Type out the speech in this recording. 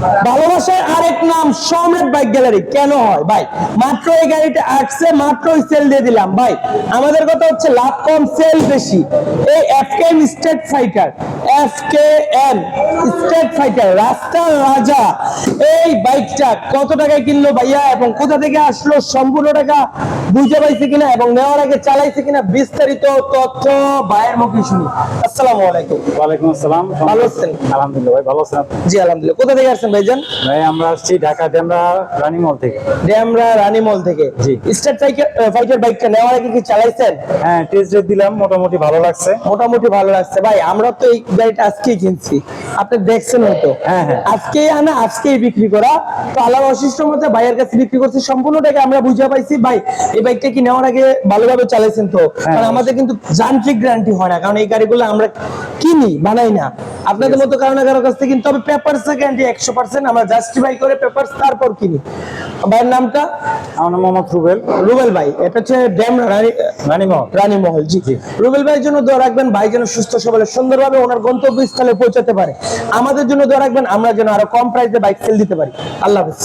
ভালোবাসার আরেক নাম সম্রাট বাইক গ্যালারি। কেন হয় ভাই? মাত্র এই গাড়িটা আসছে, মাত্রই সেল দিয়ে দিলাম ভাই। আমাদের কথা হচ্ছে লাভ কম সেল বেশি। এই FKM street fighter, FKM street fighter রাস্তার রাজা, এই বাইকটা কত টাকায় কিনলো ভাইয়া এবং কোথা থেকে আসলো, সম্পূর্ণ টাকা বুঝে পাইছে কিনা এবং নেওয়ার আগে চালাইছে কিনা, বিস্তারিত তথ্য ভাইয়ের মুখে শুনি। আসসালামু আলাইকুম। ওয়ালাইকুম আসসালাম। ভালো আছেন? আলহামদুলিল্লাহ ভাই, ভালো আছেন? জি আলহামদুলিল্লাহ। কোথা থেকে আসছেন ভাইজান? ভাই আমরা আসছি ঢাকা ডেমরা রানী মল থেকে। ডেমরা রানী মল থেকে। জি। স্ট্রিট ফাইটার বাইকটা নেওয়ার আগে কি চালাইছেন? হ্যাঁ, টেস্ট ড্রাইভ দিলাম, মোটামুটি ভালো লাগছে। মোটামুটি ভালো লাগছে ভাই। আমরা তো এই গাড়িটা আজকেই কিনছি, আপনি দেখছেন হয়তো। হ্যাঁ, হ্যাঁ। আজকেই আনা, আজকেই বিক্রি করা। তো আল্লাহর অশিষ্ট মতে ভাইয়ের কাছে বিক্রি করছি, সম্পূর্ণ টাকা আমরা বুঝে পাইছি। ভাই এই বাইকটা কি নেওয়ার আগে ভালোভাবে চালাইছেন তো? কারণ আমাদের কিন্তু যান্ত্রিক গ্যারান্টি হয় না, কারণ এই গাড়িগুলো আমরা কিনি, বানাই না। আপনাদের মতো কারো না কারো কাছ থেকে কিন্তু, তবে পেপারস গ্যারান্টি 100%, আমরা জাস্টিফাই করে পেপারস তারপর কিনি। ভাইয়ের নামটা? আমার নাম মোহাম্মদ রুবেল। রুবেল ভাই, এটা হচ্ছে ডেমরা রানী মহল। জি জি। রুবেল ভাইয়ের জন্য দোয়া রাখবেন, ভাই যেন সুস্থ সবলে সুন্দরভাবে ওনার গন্তব্যস্থলে পৌঁছাতে পারে। আমাদের জন্য দোয়া রাখবেন, আমরা যেন আরো কম প্রাইসে বাইক সেল দিতে পারি। আল্লাহ হাফেজ।